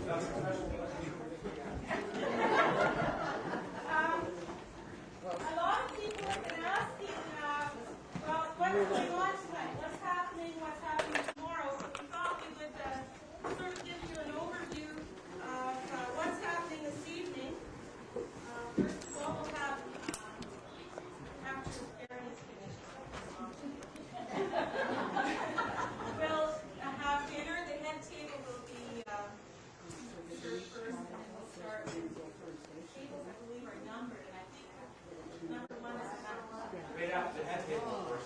A lot of people have been asking, well, what's going on tonight? What's happening tomorrow? So we thought we would sort of give you an overview of what's happening this evening. First of all, we'll have, after Aaron is finished, we'll have dinner. The head table will be served first, and then we'll start with tables, I believe, are numbered, and I think number 1 is right after the head table, of course.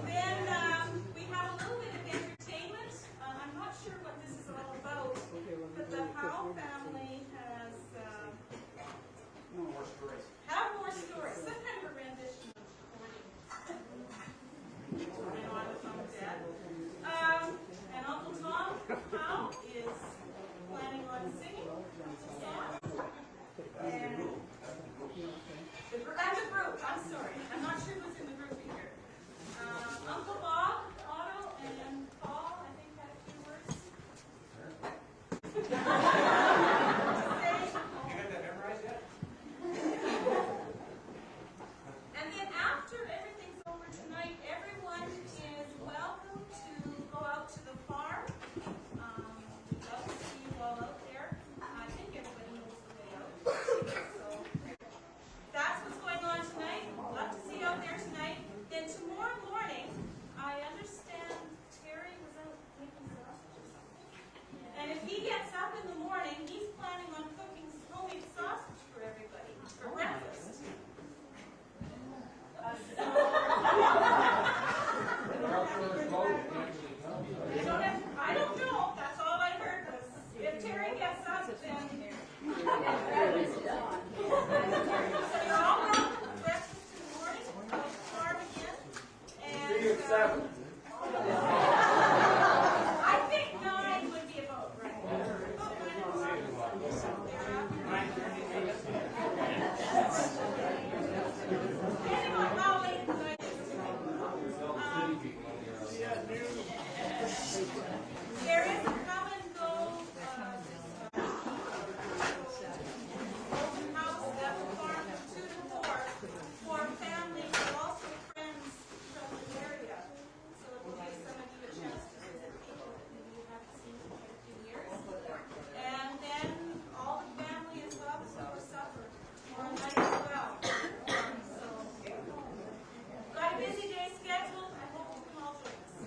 Then we have a little bit of entertainment. I'm not sure what this is all about, but the Howe family has More stories. have more stories. Some kind of a rendition of recording. I know I was on dead. And Uncle Tom Howe is planning on singing a song. And the group, I'm sorry. I'm not sure who's in the group here. Uncle Bob, Otto, and Paul, I think had a few words. You have that memorized yet? And then after everything's over tonight, everyone is welcome to go out to the farm. We'd love to see you all out there. I think everybody knows the way out. So that's what's going on tonight. Love to see you out there tonight. Then tomorrow morning, I understand Terry was out making sausage or something. And if he gets up in the morning, he's planning on cooking homemade sausage for everybody for breakfast. I don't know. That's all I heard was if Terry gets up, then so you're all welcome to breakfast in the morning. Go to the farm again. And I think 9 would be about right. About 9 o'clock. Depending on how late the night is. There is a come and go open house at the farm from 2 to 4 for families but also friends from the area. So it will give some of you a chance to visit people that maybe you haven't seen in quite a few years. And then all the family is welcome for supper tomorrow night as well. So got a busy day scheduled. I hope you can all join us.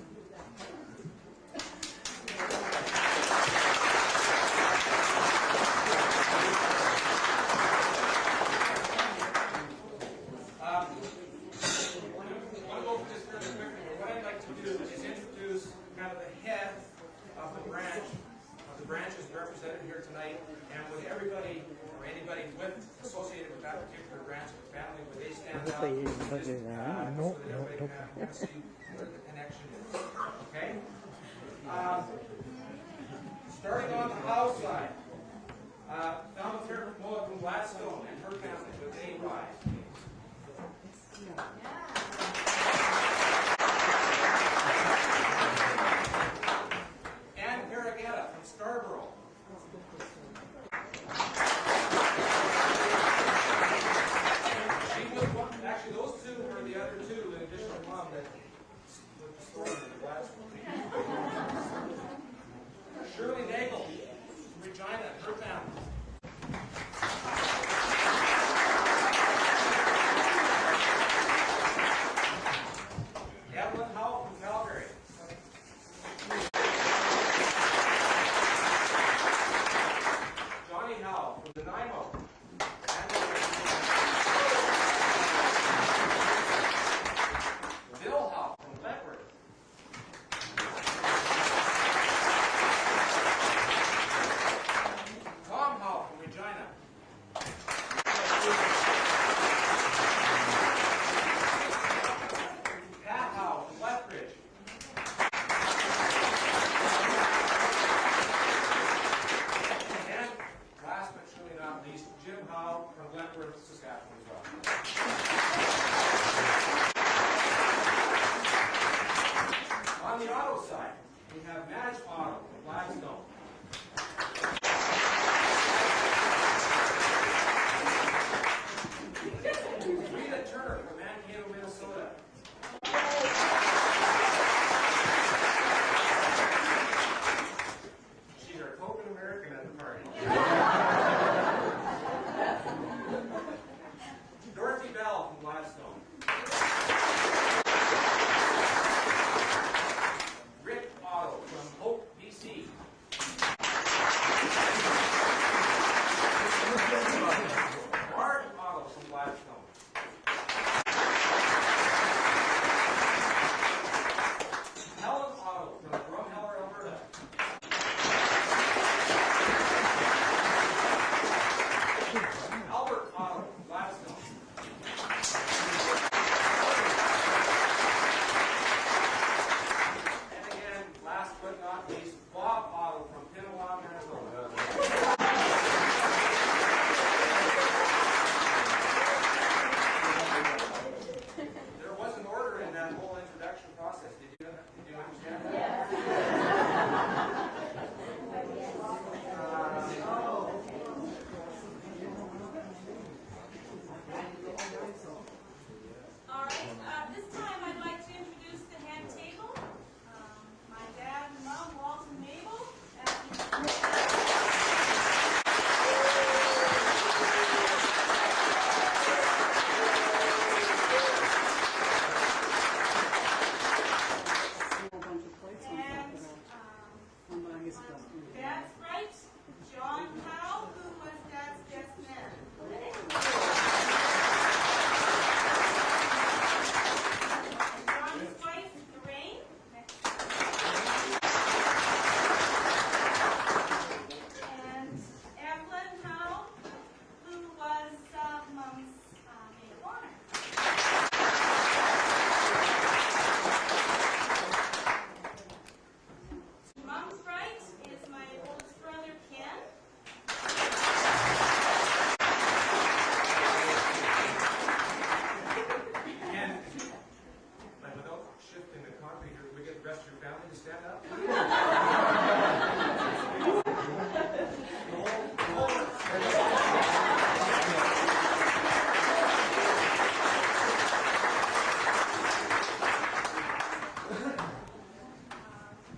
What I'd like to do is introduce kind of the head of the branch. The branch is represented here tonight, and would everybody or anybody associated with that particular branch of the family, would they stand up? So that everybody can kind of see where the connection is. Okay? Starting on the Howe side, Mabel Otto from Gladstone and her family, would they rise? And Paragetta from Scarborough. Actually, those two are the other two, in addition to one that with the story in the Gladstone. Shirley Nagel from Regina, her family. Evelyn Howe from Calgary. Johnny Howe from Nanaimo. Bill Howe from Leopard. Tom Howe from Regina. Pat Howe from Lethbridge. Otto from Gladstone. Rita Turner from Manitoba, Minnesota. She's our token American at the party. Dorothy Bell from Gladstone. Rick Otto from Hope, BC. Art Otto from Gladstone. Helen Otto from Drumheller, Alberta. Albert Otto from Gladstone. And again, last but not least, Bob Otto from Pinawa, Manitoba. There was an order in that whole introduction process. Did you understand that? All right, this time I'd like to introduce the head table. My dad and mom, Walt and Mabel. Dad's right, John Howe, who was Dad's best man. John's wife, Lorraine. And Evelyn Howe, who was Mom's maid of honor. Mom's right is my oldest brother, Ken. And without shifting the concrete here, we get the rest of your family to stand up?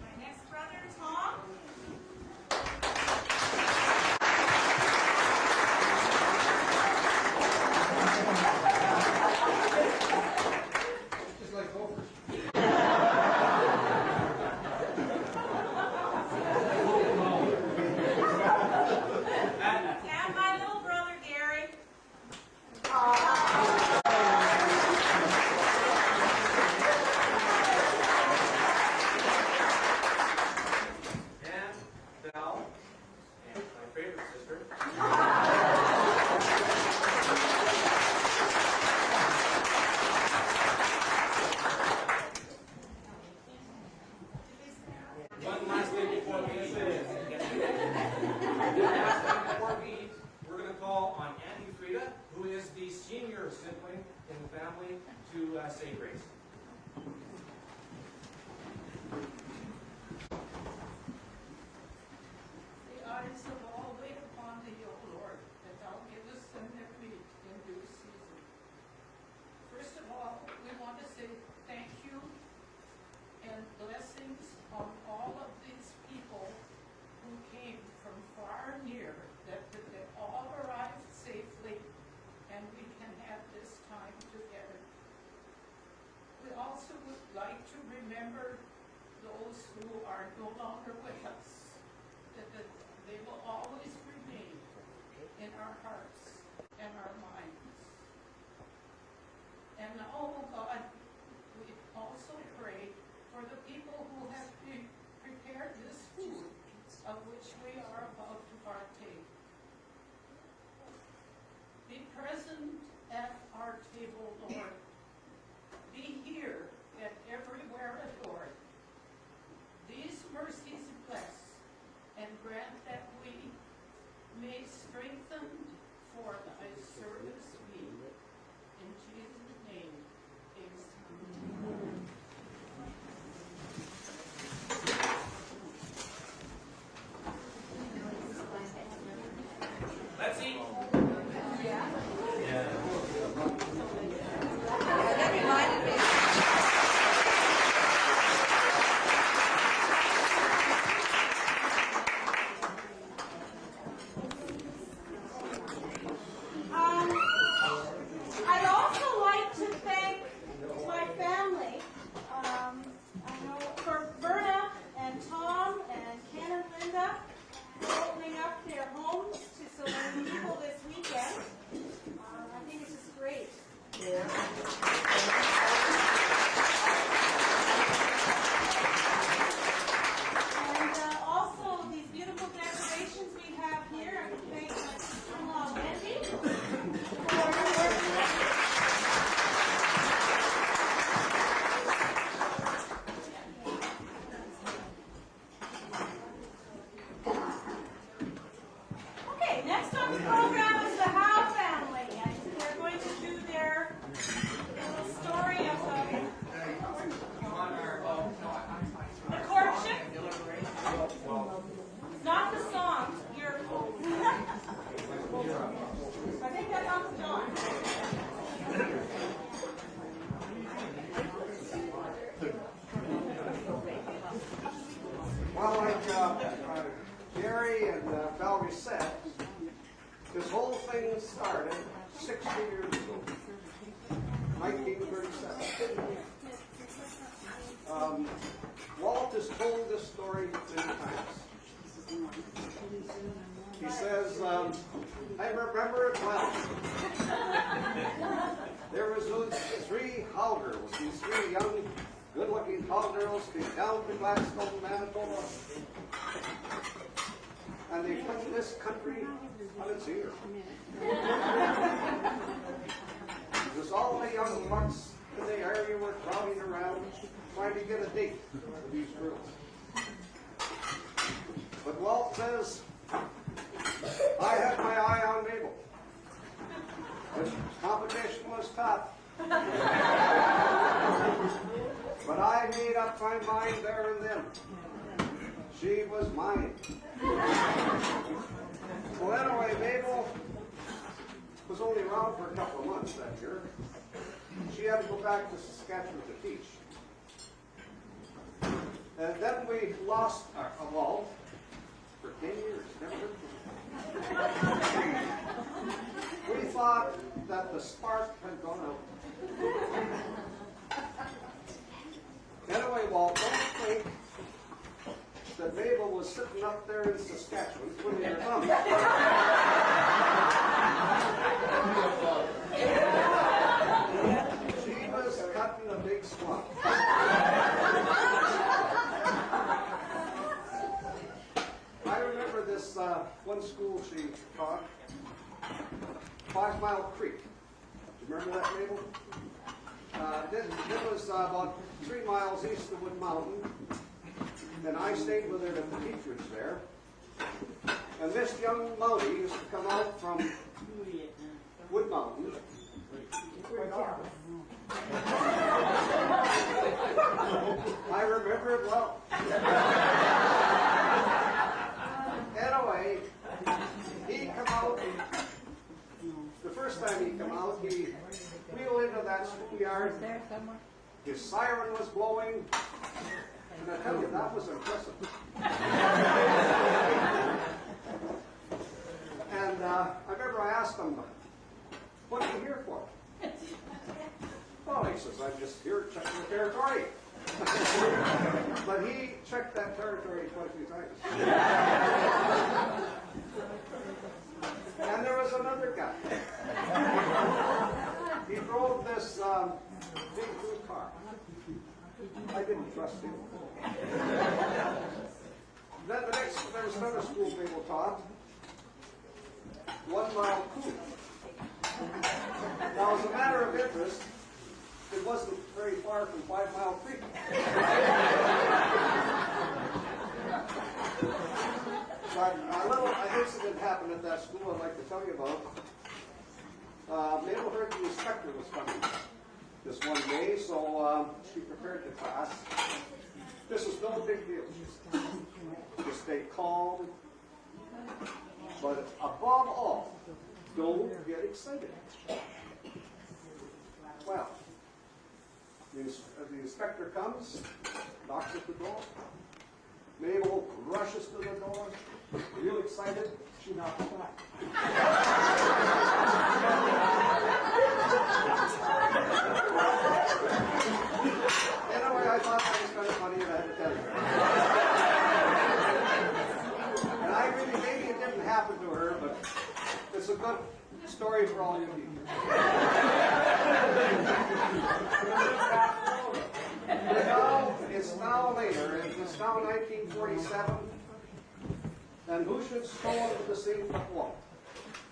My next brother, Tom. Just like gophers. And my little brother, Gary. And Val, and my favorite sister. One last thing before we eat. We're going to call on Auntie Frida, who is the senior sibling in the family, to say grace. The eyes of all wait upon thee, O Lord, that thou givest them their meat in due season. First of all, we want to say thank you and blessings on all of these people who came from far and near, that they all arrived safely and we can have this time together. We also would like to remember those who are no longer with us, that they will always remain in our hearts and our minds. And oh God, we also pray for the people who have prepared this food of which we are about to partake. Be present at our table, Lord. Be here and everywhere adored. These mercies bless and grant that we may strengthen for thy service be. In Jesus' name, amen. Valerie and Valerie said, this whole thing started 60 years ago, 1937. Walt has told this story many times. He says, I remember it well. There was those 3 Howe girls, these 3 young, good-looking Howe girls came down to Gladstone, Manitoba, and they put this country on its ear. Because all the young bucks in the area were crowding around trying to get a date with these girls. But Walt says, I had my eye on Mabel. The competition was tough. But I made up my mind there and then. She was mine. Well, anyway, Mabel was only around for a couple of months that year. She had to go back to Saskatchewan to teach. And then we lost Walt for 10 years. Never heard from him. We thought that the spark had gone out. Anyway, Walt, don't think that Mabel was sitting up there in Saskatchewan twiddling her thumbs. She was cutting a big swamp. I remember this one school she taught, 5 Mile Creek. Do you remember that, Mabel? It was about 3 miles east of Wood Mountain, and I stayed with her at the teachers there. And this young Mountie used to come out from Wood Mountain. I remember it well. Anyway, he come out. The first time he come out, he wheeled into that schoolyard. His siren was blowing. And I tell you, that was impressive. And I remember I asked him, what are you here for? Oh, he says, I'm just here checking the territory. But he checked that territory quite a few times. And there was another guy. He drove this big blue car. I didn't trust him. Then there was another school people taught, 1 Mile Cool. Now, as a matter of interest, it wasn't very far from 5 Mile Creek. But a little incident happened at that school I'd like to tell you about. Mabel heard the inspector was coming this one day, so she prepared the class. This was no big deal. Just stay calm. But above all, don't get excited. Well, the inspector comes, knocks at the door. Mabel rushes to the door, real excited. She knocks back. Anyway, I thought that was kind of funny, and I had to tell you. And I really, maybe it didn't happen to her, but it's a good story for all you people. It's now later. It's now 1947. And who should stroll into the scene but Walt,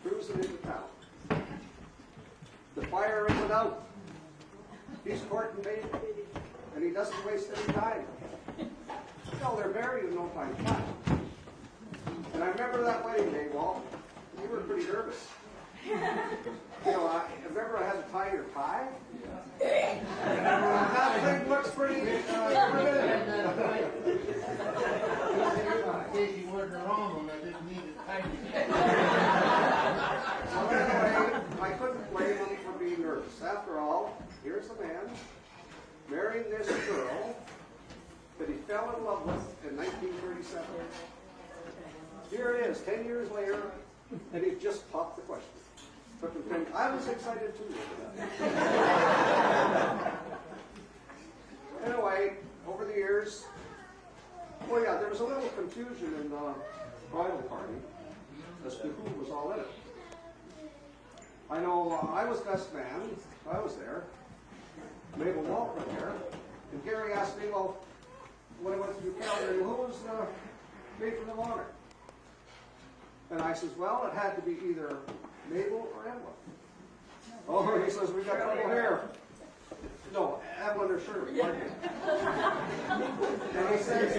cruising into town. The fire isn't out. He's courting Mabel, and he doesn't waste any time. No, they're married in no time flat. And I remember that wedding day, Walt. You were pretty nervous. You know, I remember I had to tie your tie. That thing looks pretty good. You weren't wrong when I didn't need it tight. So anyway, I couldn't blame him for being nervous. After all, here's a man marrying this girl that he fell in love with in 1937. here it is, 10 years later, and he just popped the question. Took him 10. I was excited too. Anyway, over the years, oh yeah, there was a little confusion in the bridal party as to who was all in it. I know I was best man, I was there. Mabel Walt was there. And Gary asked me, well, when I went through calendar, who was the matron of honor? And I says, well, it had to be either Mabel or Evelyn. Oh, he says, we got trouble here. No, Evelyn or Shirley. Pardon me. And he says,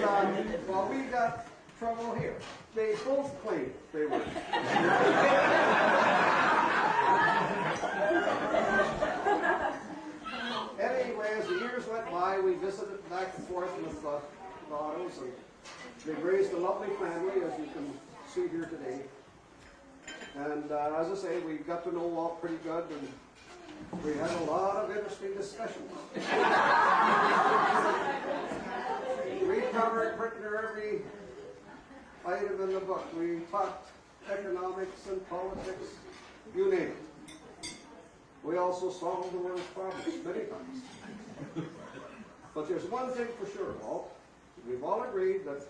well, we got trouble here. They both claimed they were. Anyway, as the years went by, we visited back and forth with the Ottos, and they raised a lovely family, as you can see here today. And as I say, we got to know Walt pretty good, and we had a lot of interesting discussions. We covered pretty near every item in the book. We talked economics and politics, you name it. We also solved the world's problems many times. But there's one thing for sure, Walt. We've all agreed that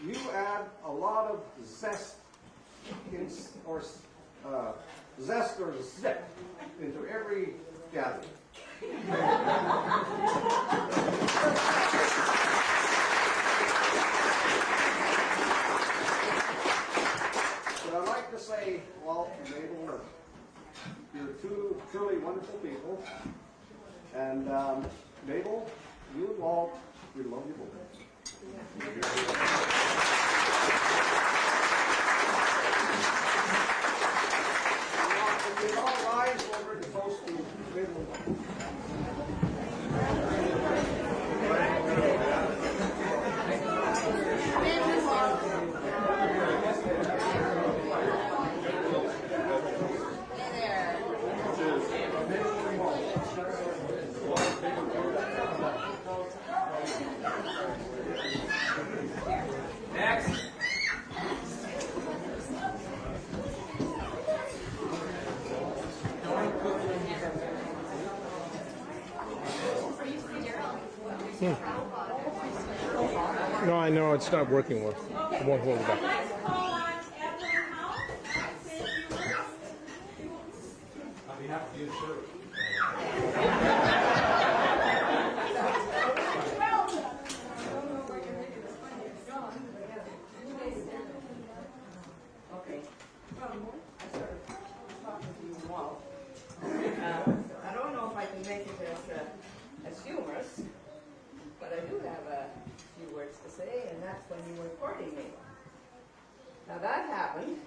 you add a lot of zest or zip into every gathering. But I'd like to say, Walt and Mabel, you're two truly wonderful people. And Mabel, you and Walt, we love you both. We all rise over to toast to Mabel. No, I know it's not working well. It won't hold it I'd up. like to call on Evelyn Howe. Say a few words. On behalf of you, sir. Okay. I started talking to you and Walt. I don't know if I can make it as humorous, but I do have a few words to say, and that's when you were courting me. Now that happened,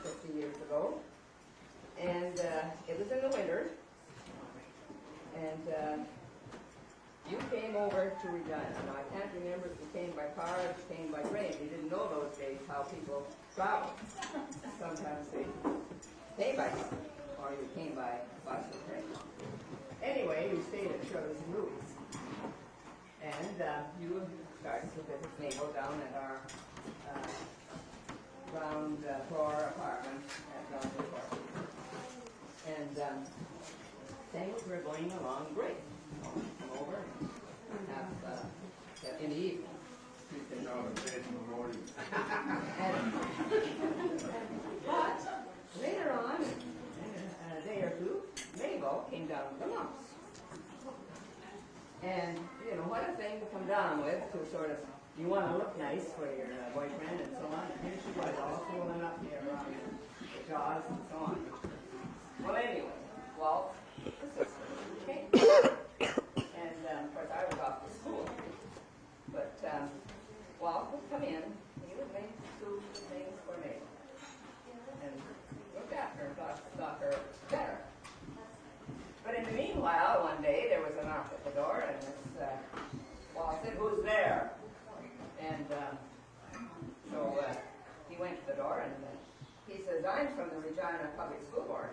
50 years ago, and it was in the winter, and you came over to Regina. Now I can't remember if you came by car or if you came by train. You didn't know those days how people travel. Sometimes they came by car, or you came by bus or train. Anyway, you stayed at Shirley's and Louis. And you started to visit Mabel down at our ground floor apartment at ground floor. And things were going along great. Come over and have in the evening. But later on, a day or two, Mabel came down with the mumps. And, you know, what a thing to come down with to sort of, you want to look nice for your boyfriend and so on. And here she was, all swollen up here around the jaws and so on. Well, anyway, Walt, the sister, came. And, of course, I was off to school. But Walt would come in, he would make soup and things for Mabel. And look after her, thought her better. But in the meanwhile, one day, there was a knock at the door, and Walt said, "Who's there?" And so he went to the door, and he says, "I'm from the Regina Public School Board,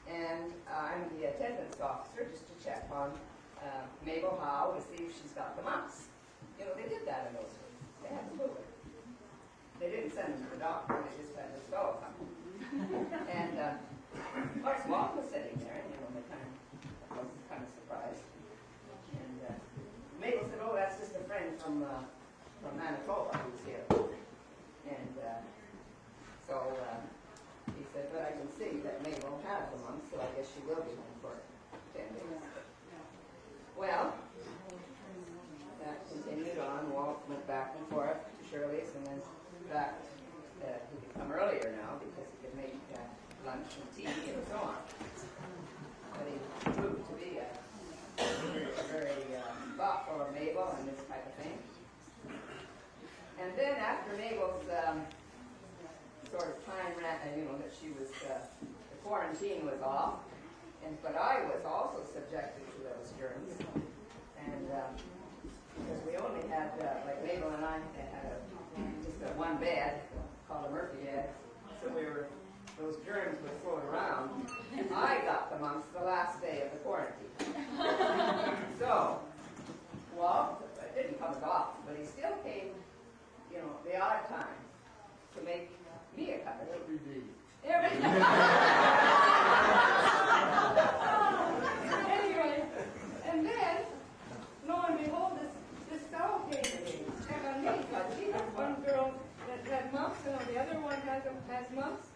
and I'm the attendance officer just to check on Mabel Howe to see if she's got the mumps." You know, they did that in those days. They had to move it. they didn't send him to the doctor, they just had his fellow come. And, of course, Walt was sitting there, and, they I was kind of surprised. And Mabel said, oh, that's just a friend from Manitoba who's here. And so he said, but I can see that Mabel has the mumps, so I guess she will be home for 10 days. Well, that continued on. Walt went back and forth to Shirley's and then back. He could come earlier now because he could make lunch and tea and so on. But he proved to be very thoughtful of Mabel and this type of thing. And then after Mabel's sort of time ran, that she was, the quarantine was off, but I was also subjected to those germs. And because we only had, like Mabel and I had just one bed called a Murphy bed, so those germs would float around. I got the mumps the last day of the quarantine. So, Walt didn't come as often, but he still came, the odd time to make me a cup of tea. Every day. Anyway, and then, lo and behold, this fellow came to me. And she had one girl that had mumps, and the other one has mumps.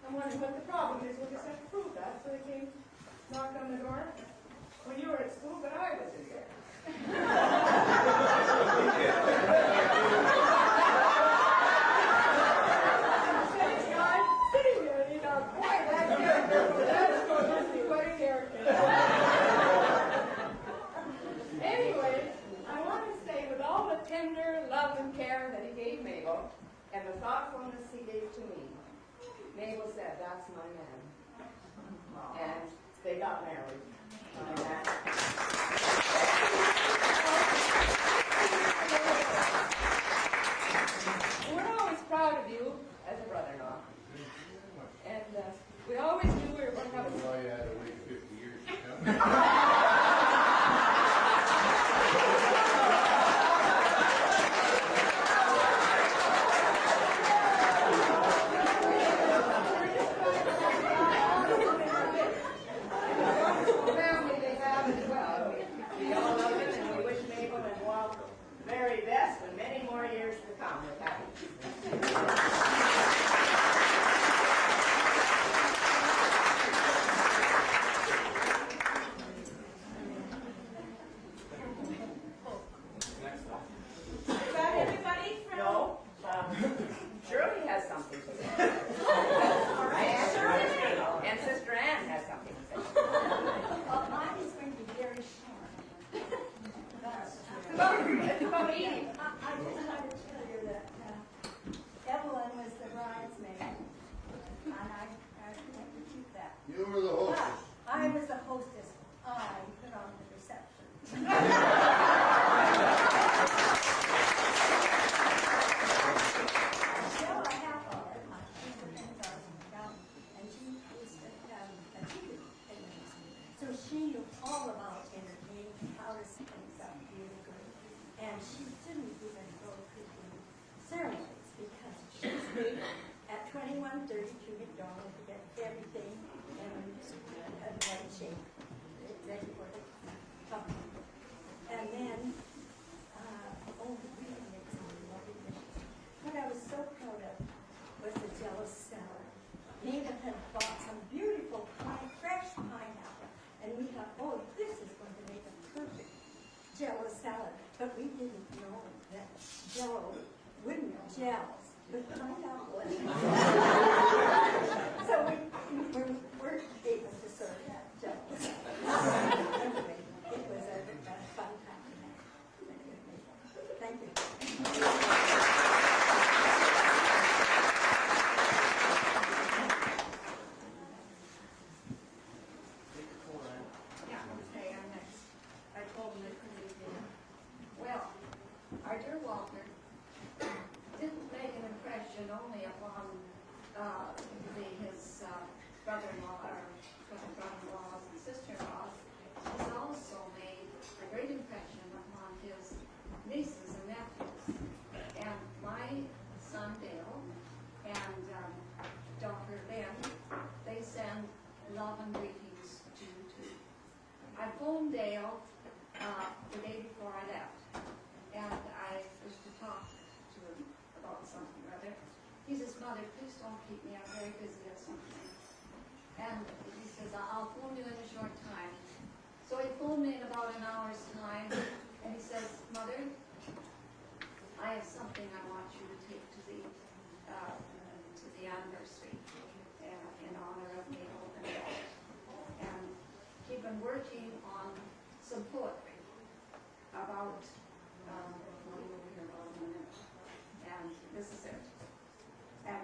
I'm wondering what the problem is. We'll just have to prove that. So they came, knocked on the door. When you were at school, but I was in there. Sitting there, boy, that's going to be quite a character. Anyway, I want to say, with all the tender love and care that he gave Mabel, and the thoughtfulness he gave to me, Mabel said, that's my man. And they got married. We're always proud of you as a brother-in-law. And we always knew we were going to have a... That's why you had to wait 50 years to come. Very best and many more years to come with happiness. Is that everybody from? No, Shirley has something to say. All right, Shirley. And Sister Ann has something to say. Well, mine is going to be very short. It's about eating. I just wanted to tell you that Evelyn was the bridesmaid, and I can't repeat that. You were the But hostess. I was the hostess. I put on the reception. Still a half hour. She was in down, and she was a teacher. So she knew all about entertaining, how to set things up really good. And she didn't even go to the ceremonies because she stayed at 2132 McDonald to get everything in a right shape, ready for the company. And then, what I was so proud of was the Jello salad. Nina had bought some beautiful fresh pineapple, and we thought, oh, this is going to make a perfect Jello salad. But we didn't know that Jello wouldn't gel with pineapple. So we weren't able to serve that Jello salad. Anyway, it was a fun time. Thank you. Well, our dear Walter didn't make an impression only upon his brother-in-law, or brother-in-laws and sister-in-laws. He's also made a great impression upon his nieces and nephews. And my son Dale Mother, please don't keep me, I'm very busy at something. And he says, I'll phone you in a short time. So he phoned me in about an hour's time, and he says, Mother, I have something I want you to take to the anniversary in honor of Mabel and Walt. And he'd been working on some poetry about, over here about a minute, and this is it. And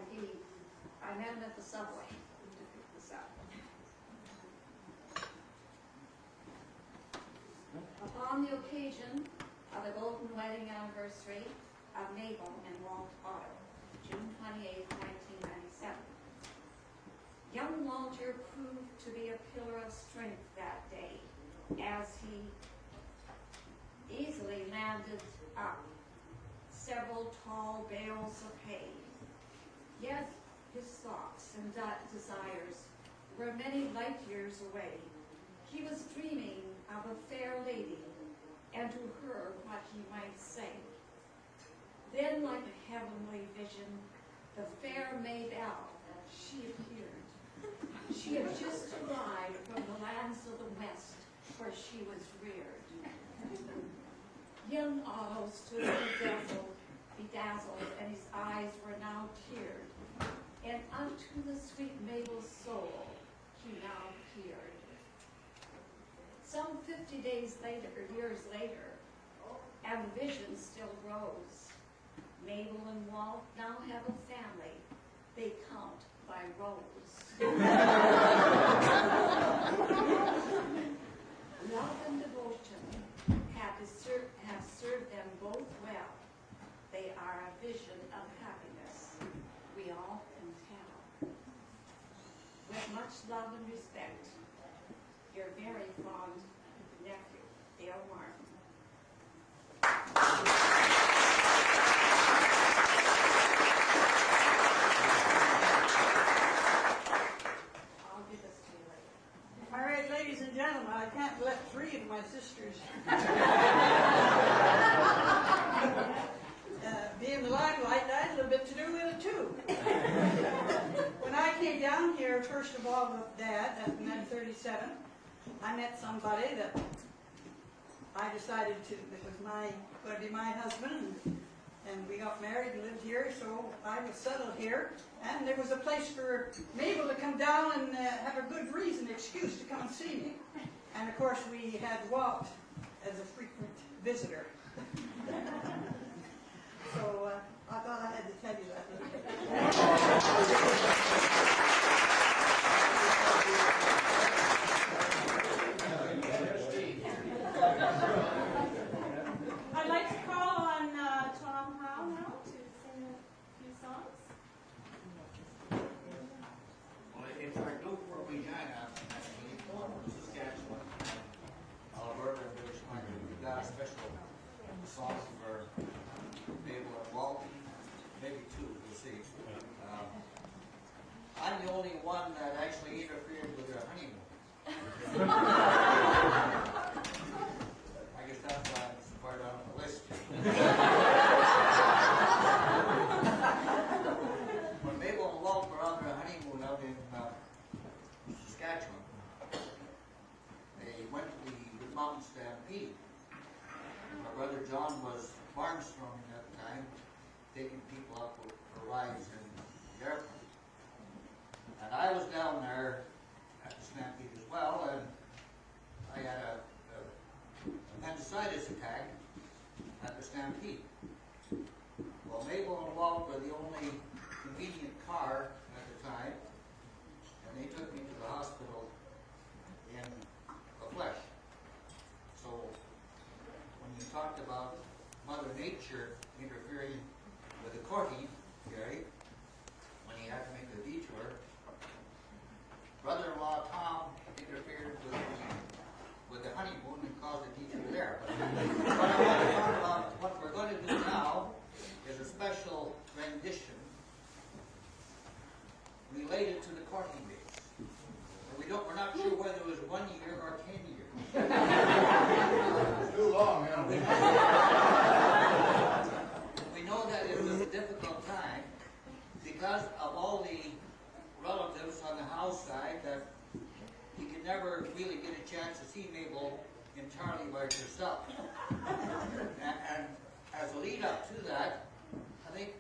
I met him at the subway to pick this up. Upon the occasion of the golden wedding anniversary of Mabel and Walt Otto, June 28, 1997, young Walter proved to be a pillar of strength that day as he easily landed up several tall bales of hay. Yet his thoughts and desires were many light years away. He was dreaming of a fair lady, and to her what he might say. Then, like a heavenly vision, the fair Mabel, she appeared. She had just arrived from the lands of the West, where she was reared. Young Otto stood bedazzled, and his eyes were now teared. And unto the sweet Mabel's soul he now peered. Some 50 days later, or years later, and the vision still grows. Mabel and Walt now have a family. They count by rows. Love and devotion have served them both well. They are a vision of happiness we all can tell. With much love and respect, your very fond nephew, Dale Martin. I'll give this to you later. All right, ladies and gentlemen, I can't let three of my sisters be in the limelight. I had a little bit to do with it too. When I came down here, first of all with Dad at 1937, I met somebody that I decided that was going to be my husband, and we got married and lived here, so I was settled here. And there was a place for Mabel to come down and have a good reason, excuse to come and see me. And of course we had Walt as a frequent visitor. So I thought I had to tell you that. I'd like to call on Tom Howe now to sing a few songs. Well, it's our group for Regina, actually, from Saskatchewan, Alberta, and British Columbia. We've got a special song for Mabel and Walt, maybe two, we'll see. I'm the only one that actually interfered with their honeymoon. I guess that's why it's part on the list. When Mabel and Walt were on their honeymoon out in Saskatchewan, they went to the Mountain Stampede. My brother John was Armstrong at the time, taking people up for rides in the airplane. And I was down there at the Stampede as well, and I had a appendicitis attack at the Stampede. Well, Mabel and Walt were the only convenient car at the time, and they took me to the hospital in the flesh. So, when you talked about Mother Nature interfering with the courting, Gary, when he had to make the detour, brother-in-law Tom interfered with the honeymoon and caused a detour there. But what I want to talk about, what we're going to do now, is a special rendition related to the courting days. We're not sure whether it was 1 year or 10 years. Too long, huh? We know that it was a difficult time because entirely by herself. And as a lead up to that, I think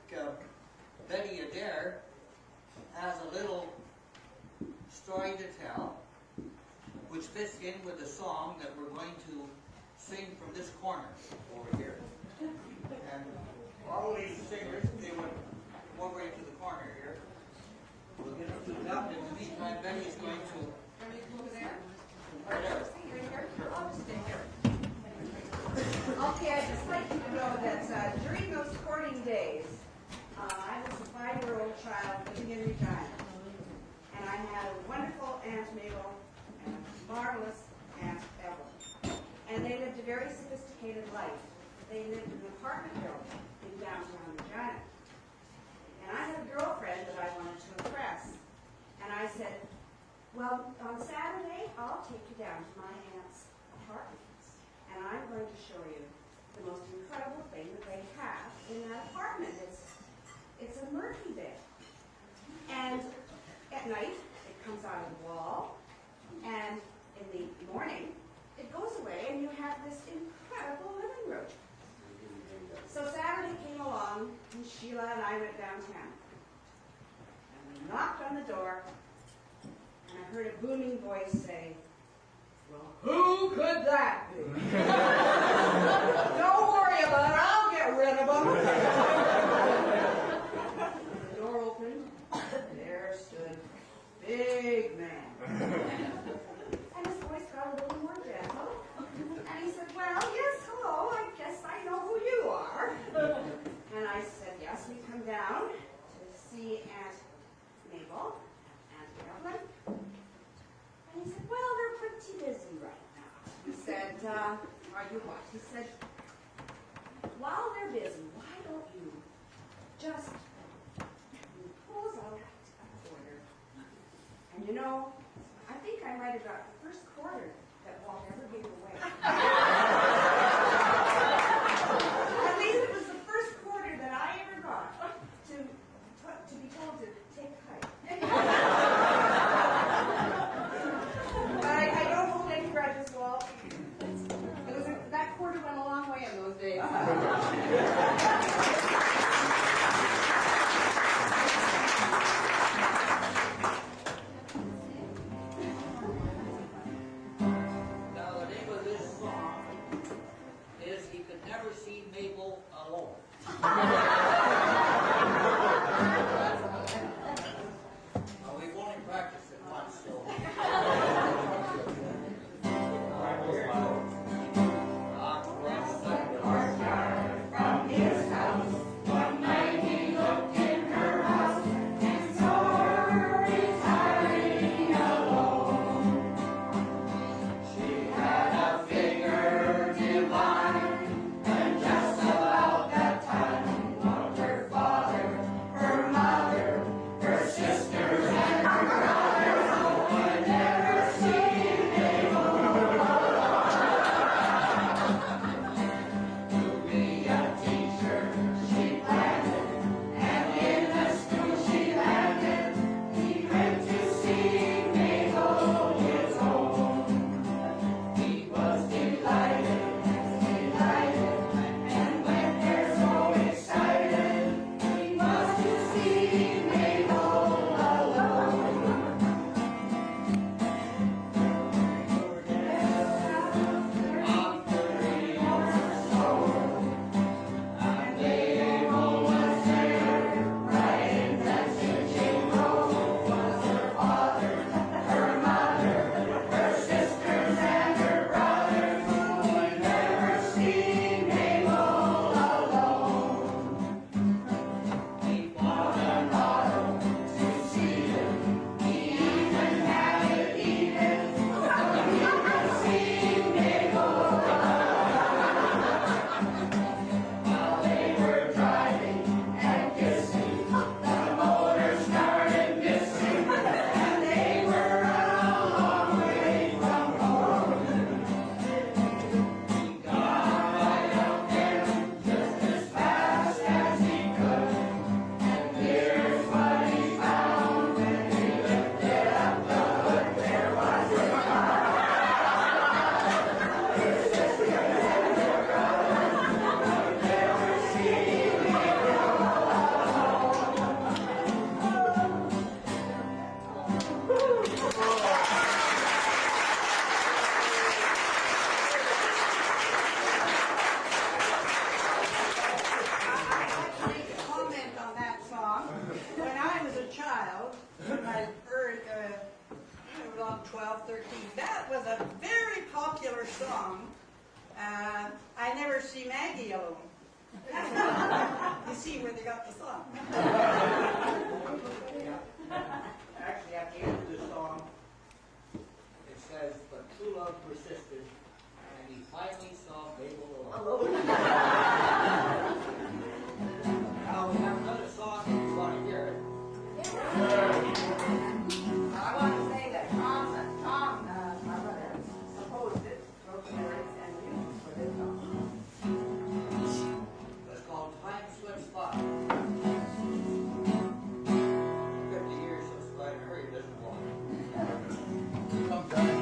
Betty Adair has a little story to tell, which fits in with the song that we're going to sing from this corner over here. And all of these singers, they would go over into the corner here. We'll get them to up. In the meantime, Betty is going to. Over there? Right there. Right here? I'll just stay here. Okay, I'd just like you to know that during those courting days, I was a 5-year-old child living in Regina. And I had a wonderful Aunt Mabel and a marvelous Aunt Evelyn. And they lived a very sophisticated life. They lived in an apartment building in downtown Regina. And I had a girlfriend that I wanted to impress. And I said, well, on Saturday, I'll take you down to my aunt's apartments. And I'm going to show you the most incredible thing that they have in that apartment. It's a murphy bed. And at night, it comes out of the wall. And in the morning, it goes away, and you have this incredible living room. So Saturday came along, and Sheila and I went downtown. And we knocked on the door, and I heard a booming voice say, well, who could that be? Don't worry about it, I'll get rid of them. The door opened, and there stood a big man. And his voice got a little more gentle. And he said, well, yes, hello, I guess I know who you are. And I said, yes, we come down to see Aunt Mabel, Aunt Evelyn. And he said, well, they're pretty busy right now. He said, are you what? He said, while they're busy, why don't you just pull us out a quarter? And you know, I think I might have got the first quarter that Walt ever gave away. At least it was the first quarter that I ever got to be told to take a hike. But I don't hold any grudges, Walt. That quarter went a long way in those days. Now, the name of this song is He Could Never See Mabel Alone. We've only practiced it once, so. From his house, one night he looked in her house and saw her retiring alone. She had a figure divine, and just about that time Maggie alone. You see where they got the song. Actually, at the end of the song, it says, but true love persisted, and he finally saw Mabel alone. Now, we have another song if you want to hear it. I want to say that Tom, my brother, composed it, wrote the lyrics and music for this song. It's called Time Slips By. 50 years since I married this woman. Sometime.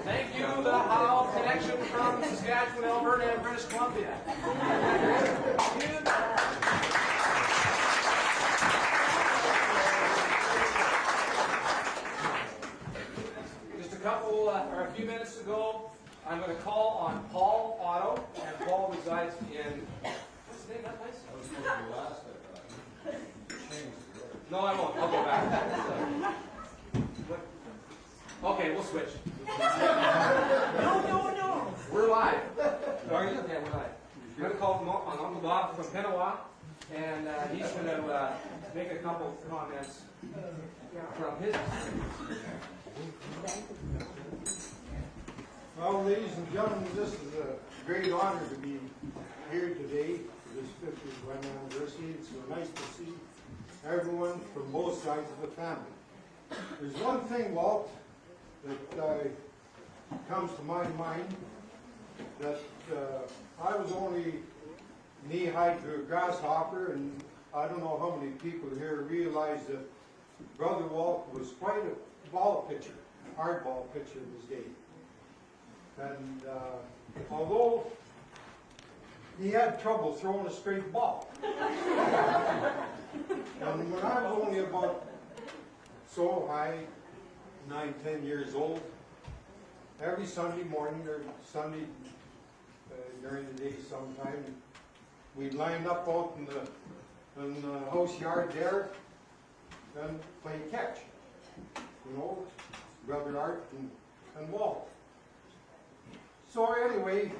Thank you, the Howe connection from Saskatchewan, Alberta, and British Columbia. Just a couple, or a few minutes ago, I'm going to call on Paul Otto, and Paul resides in, what's the name of that place? I was supposed to be last, I thought. No, I won't. I'll go back. What? Okay, we'll switch. No. We're live. Are you? Yeah, we're live. I'm going to call on Uncle Bob from Pinawa, and he's going to make a couple comments from his experience. Well, ladies and gentlemen, this is a great honor to be here today for this 50th wedding anniversary. It's so nice to see everyone from both sides of the family. There's one thing, Walt, that comes to my mind, that I was only knee-high to a grasshopper, and I don't know how many people here realize that Brother Walt was quite a ball pitcher, hardball pitcher in his day. And although he had trouble throwing a straight ball, and when I was only about so high, 9, 10 years old, every Sunday morning or Sunday during the day sometime, we'd line up out in the house yard there and play catch. You know, Brother Art and Walt. So anyway,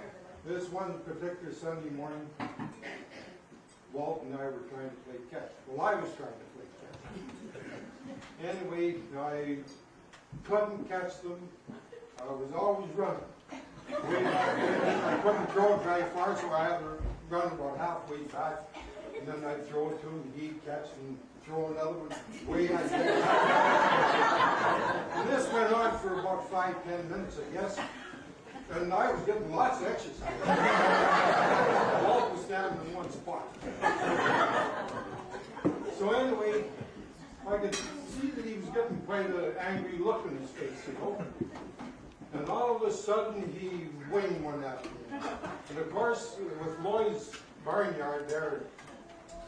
this one particular Sunday morning, Walt and I were trying to play catch. Well, I was trying to play catch. Anyway, I couldn't catch them. I was always running. Way back then, I couldn't throw it very far, so I had to run about halfway back. And then I'd throw it to him, he'd catch and throw another one way out there. And this went on for about 5-10 minutes, I guess. And I was getting lots of exercise. Walt was standing in one spot. So anyway, I could see that he was getting quite an angry look in his face, you know. And all of a sudden, he winged one at me. And of course, with Lloyd's barnyard there,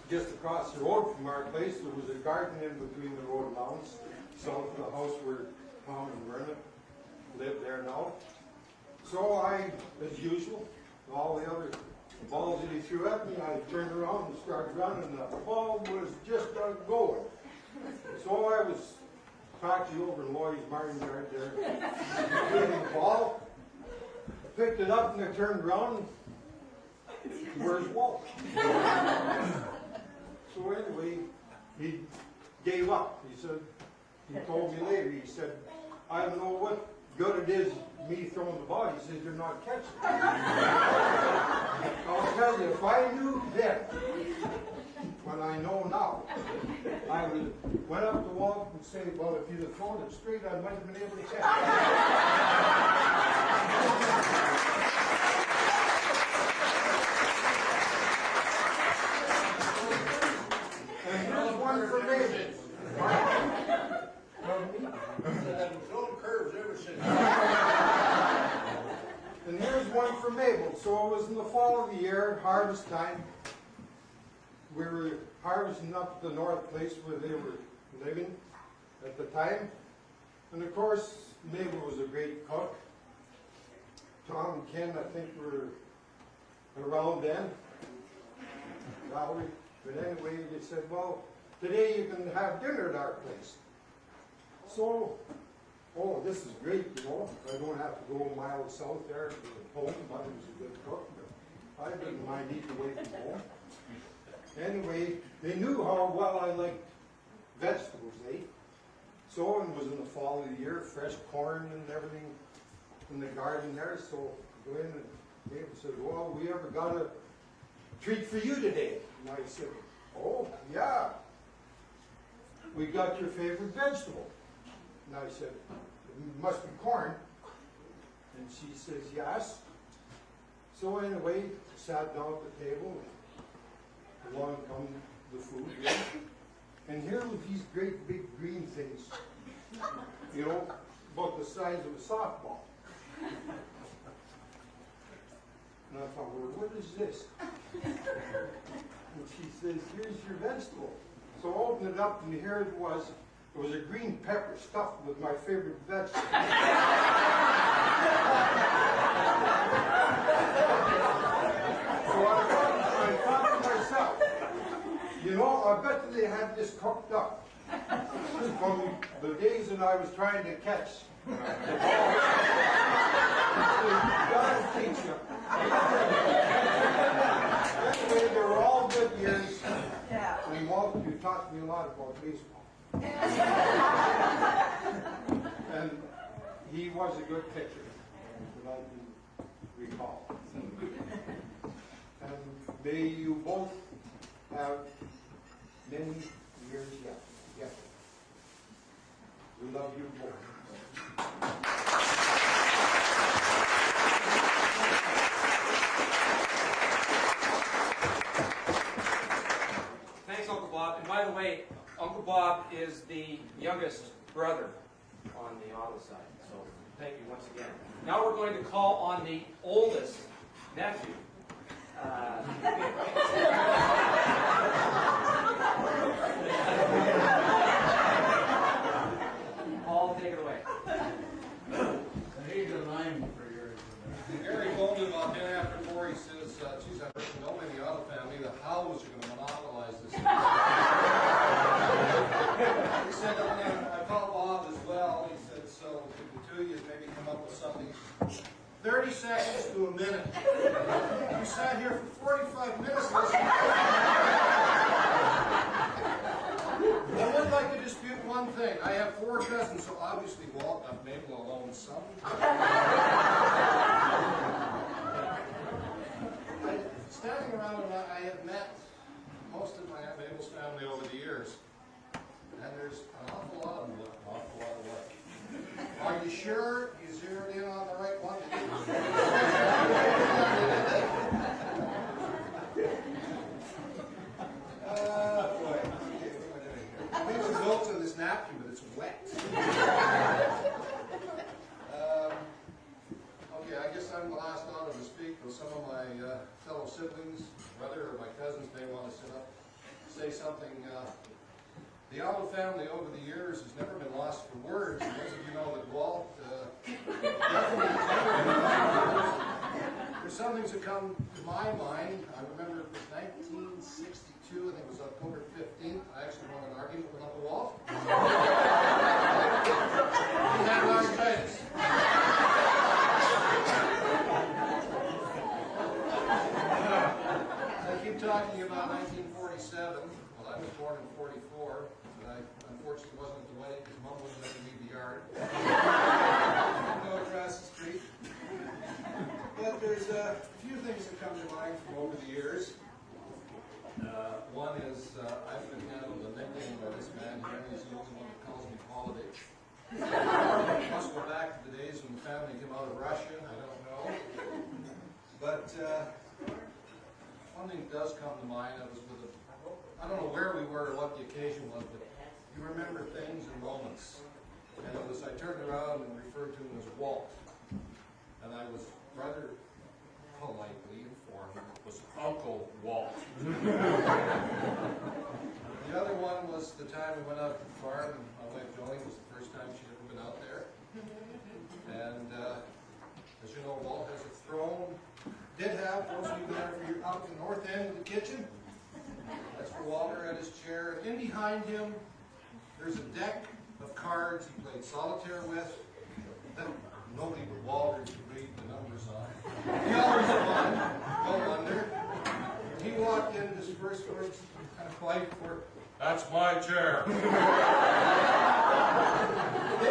just across the road from our place, there was a garden in between the road lawns, south of the house where Tom and Verna live there now. So I, as usual, all the other balls that he threw at me, I turned around and started running, and the ball was just going. So I was practically over in Lloyd's barnyard there, getting the ball, picked it up, and I turned around, where's Walt? So anyway, he gave up. He said, he told me later, he said, I don't know what good it is me throwing the ball. He says, you're not catching it. I'll tell you, if I knew then, what I know now, I would went up to Walt and say, well, if you'd have thrown it straight, I might have been able to catch it. And here's one for Mabel. And here's one for Mabel. So it was in the fall of the year, harvest time. We were harvesting up the north place where they were living at the time. And of course, Mabel was a great cook. Tom and Ken, I think, were around then. Valerie. But anyway, they said, well, today you can have dinner at our place. So, oh, this is great, you know. I don't have to go miles south there to home. Mother was a good cook, but I didn't mind eating away from home. Anyway, they knew how well I liked vegetables, eh? So, it was in the fall of the year, fresh corn and everything in the garden there. So, go in and Mabel said, well, we ever got a treat for you today? And I said, oh, yeah. We got your favorite vegetable. And I said, it must be corn. And she says, yes. So anyway, sat down at the table, and along come the food. Yeah. And here were these great big green things, you know, about the size of a softball. And I thought, well, what is this? And she says, here's your vegetable. So I opened it up, and here it was. It was a green pepper stuffed with my favorite vegetable. So I thought to myself, you know, I bet they had this cooked up from the days that I was trying to catch the ball. God teach you. Anyway, they were all good years. Yeah. And Walt, you taught me a lot about baseball. And he was a good pitcher, that I can recall. And may you both have many years yet. Yes. We love you both. Thanks, Uncle Bob. And by the way, Uncle Bob is the youngest brother on the Otto side. So thank you once again. Now we're going to call on the oldest nephew. Paul, take it away. I need a line for yours. Gary told me about 10 after 4, he says, geez, I've heard from nobody in the Otto family, the Howes are going to monopolize this. He said, I called Bob as well, he said, so could the two of you maybe come up with something 30 seconds to a minute. We sat here for 45 minutes listening. I would like to dispute one one thing. I have 4 cousins, so obviously Walt left Mabel alone some. Standing around, I have met most of my Aunt Mabel's family over the years. And there's an awful lot of them look an awful lot alike. Are you sure you zeroed in on the right one? Boy. I made some notes on this napkin, but it's wet. Okay, I guess I'm the last Otto to speak, though some of my fellow siblings, brother or my cousins may want to sit up, say something. The Otto family over the years has never been lost for words. And those of you know that Walt definitely there's some things that come to my mind. I remember it was 1962, I think it was October 15th. I actually won an argument with Uncle Walt. He had laryngitis. I keep talking about 1947. Well, I was born in 44. I unfortunately wasn't at the wedding because Mom wouldn't let me leave the yard. Go across the street. But there's a few things that come to mind from over the years. One is I've been handled a nickname by this man here, and he's the only one that calls me Holiday. Must go back to the days when the family came out of Russia, I don't know. But one thing does come to mind. I was with I don't know where we were or what the occasion was, but you remember things and moments. And it was, I turned around and referred to him as Walt. And I was rather politely informed it was Uncle Walt. The other one was the time we went out to the farm, and my wife Jolene was the first time she'd ever been out there. And as you know, Walt has a throne. Did have, those of you there for your out the north end of the kitchen. That's for Walter at his chair. And in behind him, there's a deck of cards he played solitaire with that nobody but Walter could read the numbers on. He always won, no wonder. He walked in, his first words kind of quiet were, "That's my chair." They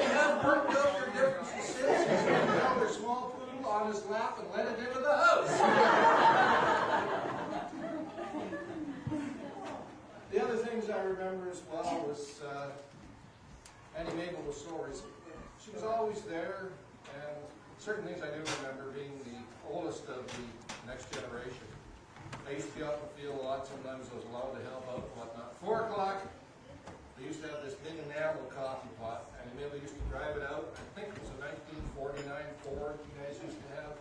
have worked out their differences since. He's held their small poodle on his lap and let it into the house. The other things I remember as well was Auntie Mabel was so she was always there, and certain things I do remember being the oldest of the next generation. I used to be out in the field a lot. Sometimes I was allowed to help out and whatnot. 4 o'clock, they used to have this big enamel coffee pot, and Mabel used to drive it out. I think it was a 1949 Ford you guys used to have.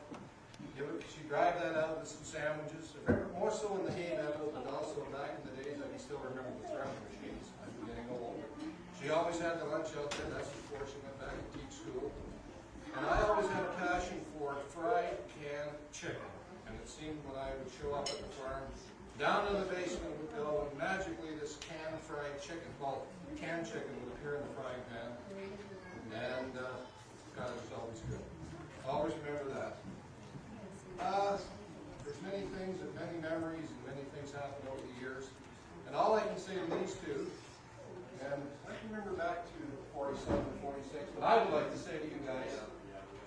She'd drive that out with some sandwiches. More so in the hay meadow, but also back in the days I can still remember the threshing machines. I'm getting old. She always had the lunch out there. That's before she went back to teach school. And I always had a passion for fried canned chicken. And it seemed when I would show up at the farm, down in the basement would go, and magically this canned fried chicken, well, canned chicken would appear in the frying pan. And God, it was always good. Always remember that. There's many things and many memories and many things happen over the years. And all I can say to these two, and I can remember back to 47, 46, but I would like to say to you guys,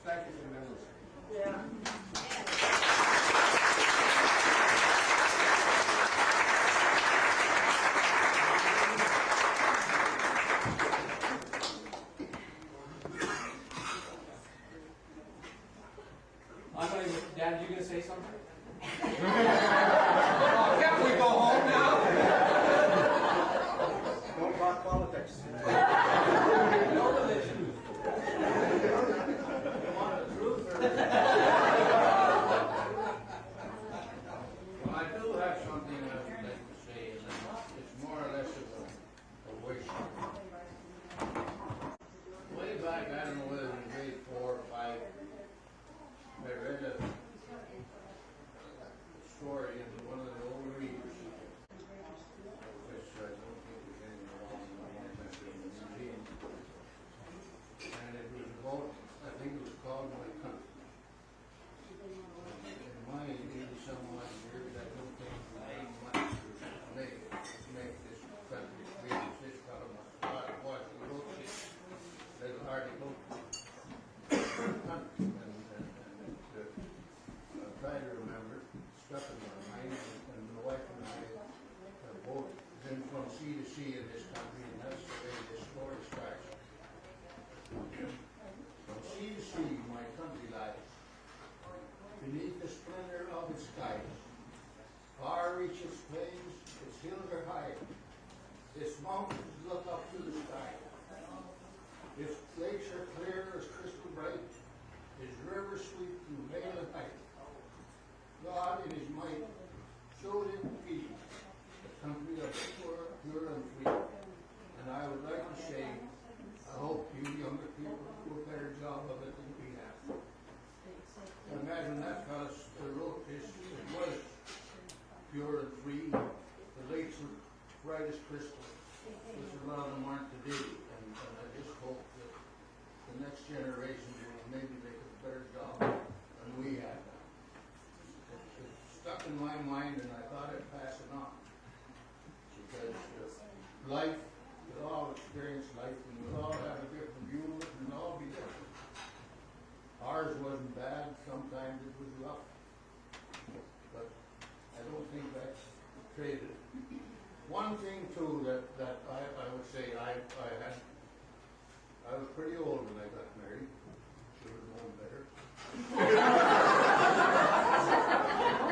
thank you for the memories. Yeah. Dad, are you going to say something? Can't we go home now? Don't talk politics. No religion. You want the truth or? Well, I do have something I would like to say, and it's more or less a wish. Way back, I don't know whether it was grade 4 or 5, I read a mountains look up to the sky. His lakes are clear as crystal bright, his rivers sweep through vale and height. God in his might showed him peace, the country of the poor, pure and free. And I would like to say, I hope you younger people do a better job of it than we have. Imagine that fellow that wrote this, it was pure and free. The lakes were bright as crystal, which a lot of them aren't today. And I just hope that the next generation will maybe make a better job than we have now. It stuck in my mind and I thought I'd pass it on. Because life, we'll all experience life and we'll all have a different view of it and we'll all be different. Ours wasn't bad, sometimes it was rough. But I don't think that's traded. One thing too that I would say I was pretty old when I got married. Should have known better.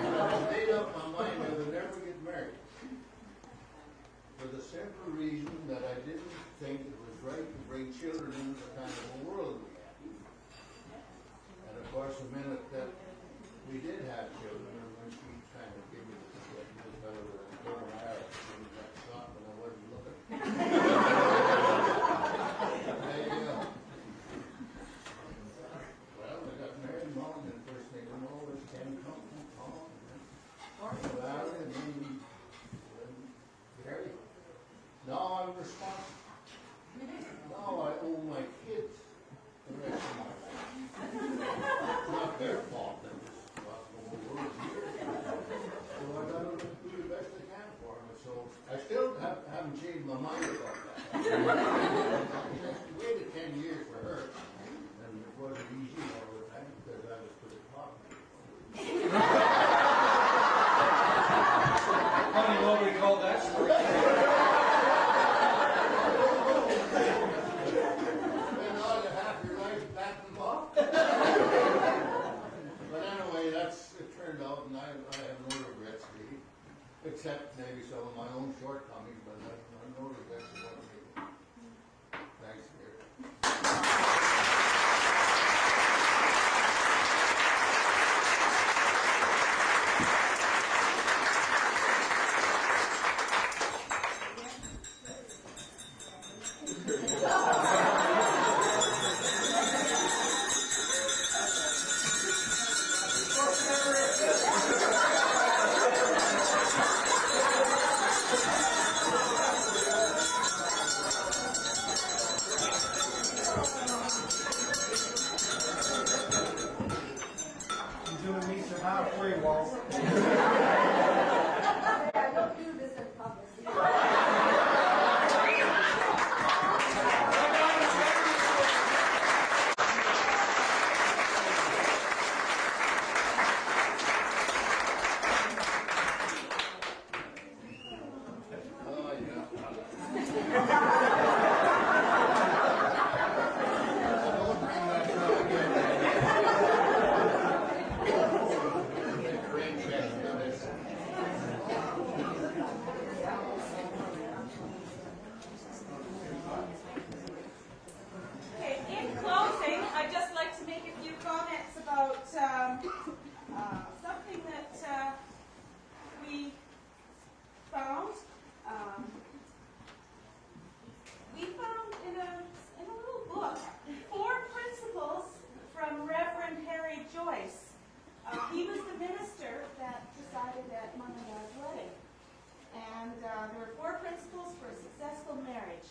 I made up my mind I would never get married. For the simple reason that I didn't think it was right to bring children into the kind of a world we had. And of course, the minute that we did have children, and when she kind of gave me the fellow with a golden arrow, and got shot when I wasn't looking. Well, I got married, Mom, and first thing I know was Ken come from Tom, and Valley, and then Gary. Now I'm responsible. Now I owe my kids the rest of my life. It's not their fault that this lost the whole world here. So I gotta do the best I can for them. So I still haven't changed my mind about that. I waited 10 years for her, and it wasn't easy all the time because I was pretty popular. Funny, nobody called that story. But anyway, it turned out, and I have no regrets, really, except maybe some of my own shortcomings, but I have no regrets about it. Thanks, dear. He's gonna meet you halfway, Walt. I don't do this in public. Oh, yeah. Don't bring that up again. Rain check for this. Okay, in closing, I'd just like to make a few comments about something that we found. We found in a little book 4 principles from Reverend Harry Joyce. He was the minister that presided at Mom and Dad's wedding. And there were 4 principles for a successful marriage.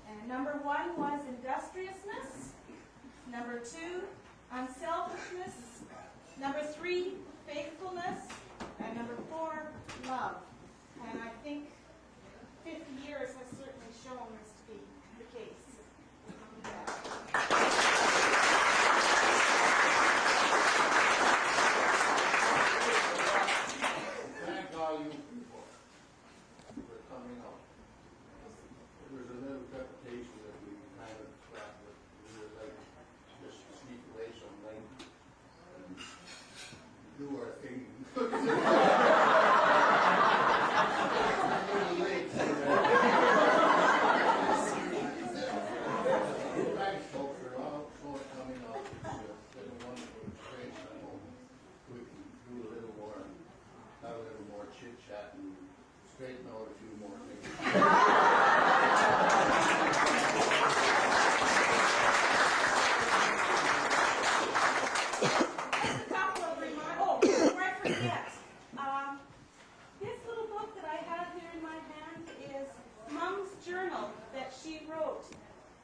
And number 1 was industriousness. Number 2, unselfishness. Number 3, faithfulness. And number 4, love. And I think 50 years has certainly shown this to be the case. Thank all you people for coming out. There was a little reputation that we kind of got that we were like just sneak away sometime and do our thing. A little late.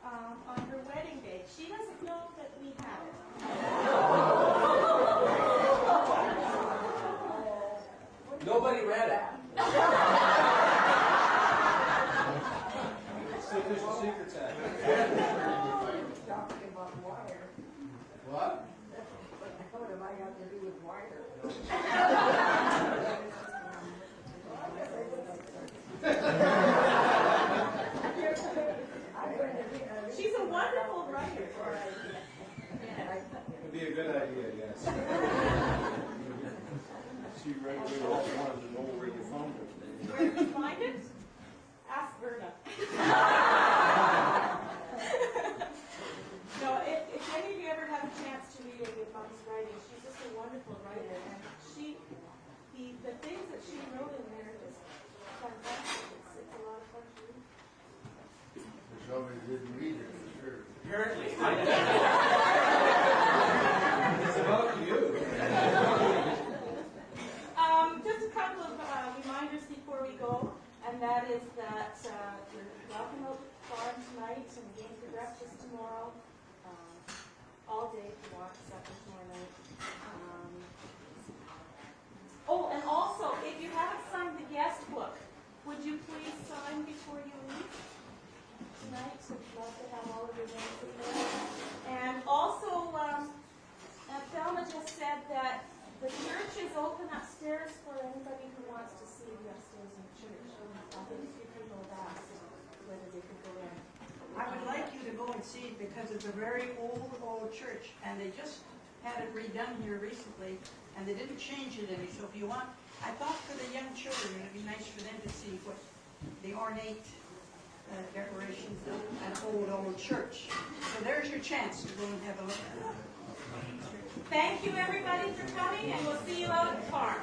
on her wedding day. She doesn't know that we have it. Nobody read it. It's the official Secrets Act. Talking about wire. What? What have I got to do with wire? She's a wonderful writer. It'd be a good idea, yes. She read it all wanted to know where you found it. Where did you find it? Ask Verna. No, if any of you ever have a chance to read any of Mom's writing, she's just a wonderful writer, and the things that she wrote in there are just fantastic. It's a lot of fun to read. Somebody didn't read it, for sure. Apparently. It's about you. Just a couple of reminders before we go, and that is that we're welcome out to the farm tonight and again for breakfast tomorrow. All day for walk supper tomorrow night. Oh, and also, if you haven't signed the guest book, would you please sign before you leave tonight? So we'd love to have all of your names in there. And also, Thelma just said that the church is open upstairs for anybody who wants to see the upstairs in the church. I think a few people have asked whether they could go in. I would like you to go and see it because it's a very old church, and they just had it redone here recently, and they didn't change it any. So if you want, I thought for the young children, it'd be nice for them to see what the ornate decorations of an old church. So there's your chance to go and have a look at it. Thank you, everybody, for coming, and we'll see you out at the farm.